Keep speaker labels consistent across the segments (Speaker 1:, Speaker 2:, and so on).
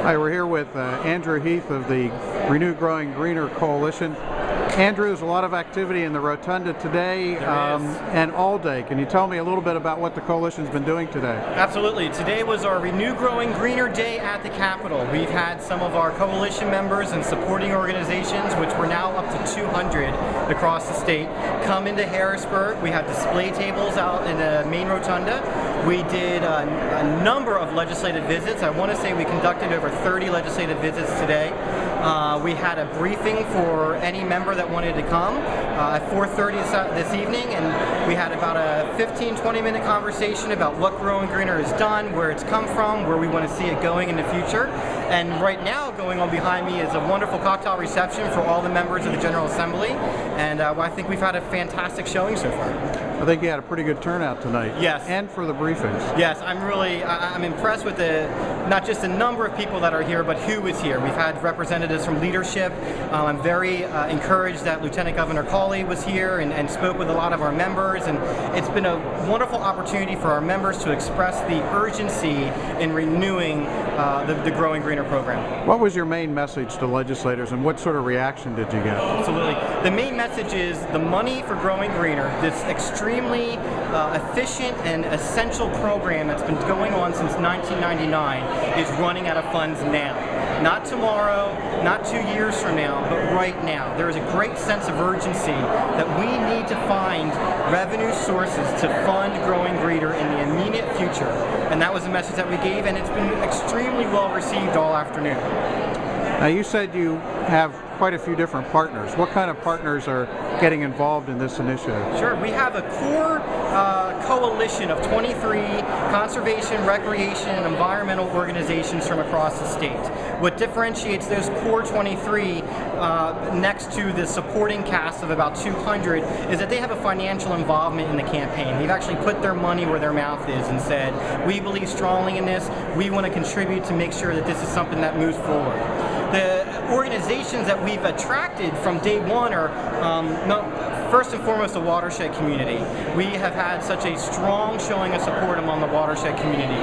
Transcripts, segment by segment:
Speaker 1: Hi, we're here with Andrew Heath of the Renew Growing Greener Coalition. Andrew, there's a lot of activity in the Rotunda today and all day. Can you tell me a little bit about what the coalition's been doing today?
Speaker 2: Absolutely. Today was our Renew Growing Greener Day at the Capitol. We've had some of our coalition members and supporting organizations, which we're now up to 200 across the state, come into Harrisburg. We have display tables out in the main rotunda. We did a number of legislative visits. I want to say we conducted over 30 legislative visits today. We had a briefing for any member that wanted to come at 4:30 this evening, and we had about a 15-20 minute conversation about what Growing Greener has done, where it's come from, where we want to see it going in the future. And right now, going on behind me is a wonderful cocktail reception for all the members of the General Assembly, and I think we've had a fantastic showing so far.
Speaker 1: I think you had a pretty good turnout tonight.
Speaker 2: Yes.
Speaker 1: And for the briefings.
Speaker 2: Yes, I'm impressed with not just the number of people that are here, but who is here. We've had representatives from leadership. I'm very encouraged that Lieutenant Governor Cawley was here and spoke with a lot of our members, and it's been a wonderful opportunity for our members to express the urgency in renewing the Growing Greener program.
Speaker 1: What was your main message to legislators, and what sort of reaction did you get?
Speaker 2: Absolutely. The main message is the money for Growing Greener, this extremely efficient and essential program that's been going on since 1999, is running out of funds now. Not tomorrow, not 2 years from now, but right now. There is a great sense of urgency that we need to find revenue sources to fund Growing Greener in the immediate future. And that was the message that we gave, and it's been extremely well received all afternoon.
Speaker 1: Now, you said you have quite a few different partners. What kind of partners are getting involved in this initiative?
Speaker 2: Sure, we have a core coalition of 23 conservation, recreation, and environmental organizations from across the state. What differentiates those core 23 next to the supporting cast of about 200 is that they have a financial involvement in the campaign. They've actually put their money where their mouth is and said, we believe strongly in this, we want to contribute to make sure that this is something that moves forward. The organizations that we've attracted from day one are first and foremost the watershed community. We have had such a strong showing of support among the watershed community.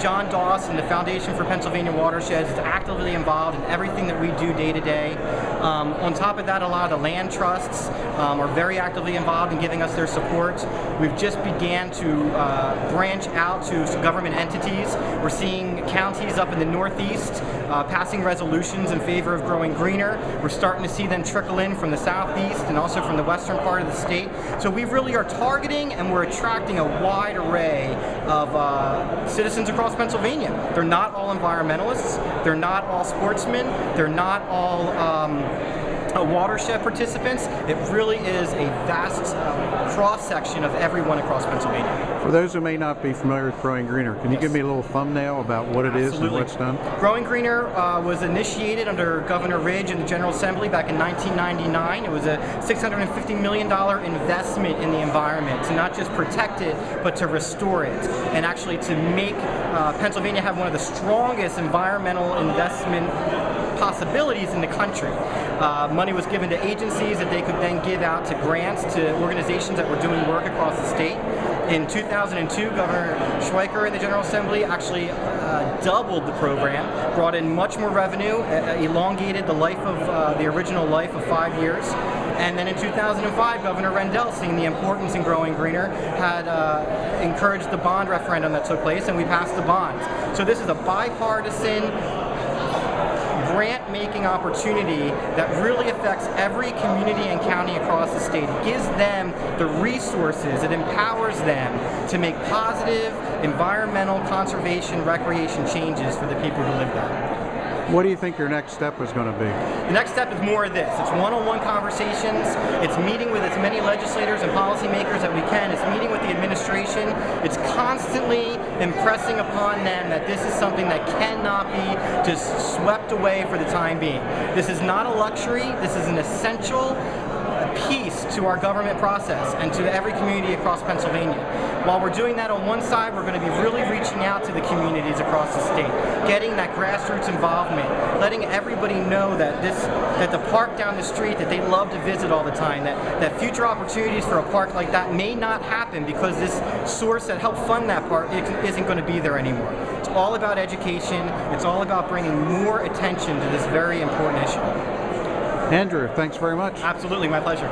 Speaker 2: John Doss and the Foundation for Pennsylvania Watersheds is actively involved in everything that we do day to day. On top of that, a lot of the land trusts are very actively involved in giving us their support. We've just began to branch out to government entities. We're seeing counties up in the Northeast passing resolutions in favor of Growing Greener. We're starting to see them trickle in from the Southeast and also from the western part of the state. So we really are targeting and we're attracting a wide array of citizens across Pennsylvania. They're not all environmentalists, they're not all sportsmen, they're not all watershed participants. It really is a vast cross-section of everyone across Pennsylvania.
Speaker 1: For those who may not be familiar with Growing Greener, can you give me a little thumbnail about what it is and what's done?
Speaker 2: Growing Greener was initiated under Governor Ridge in the General Assembly back in 1999. It was a $650 million investment in the environment to not just protect it, but to restore it, and actually to make Pennsylvania have one of the strongest environmental investment possibilities in the country. Money was given to agencies that they could then give out to grants to organizations that were doing work across the state. In 2002, Governor Schweiker in the General Assembly actually doubled the program, brought in much more revenue, elongated the life of the original life of 5 years. And then in 2005, Governor Rendell, seeing the importance in Growing Greener, had encouraged the bond referendum that took place, and we passed the bonds. So this is a bipartisan grant-making opportunity that really affects every community and county across the state. It gives them the resources, it empowers them to make positive environmental, conservation, recreation changes for the people who live there.
Speaker 1: What do you think your next step is going to be?
Speaker 2: The next step is more of this. It's one-on-one conversations. It's meeting with as many legislators and policymakers that we can. It's meeting with the administration. It's constantly impressing upon them that this is something that cannot be just swept away for the time being. This is not a luxury. This is an essential piece to our government process and to every community across Pennsylvania. While we're doing that on one side, we're going to be really reaching out to the communities across the state, getting that grassroots involvement, letting everybody know that the park down the street that they love to visit all the time, that future opportunities for a park like that may not happen because this source that helped fund that park isn't going to be there anymore. It's all about education. It's all about bringing more attention to this very important issue.
Speaker 1: Andrew, thanks very much.
Speaker 2: Absolutely, my pleasure.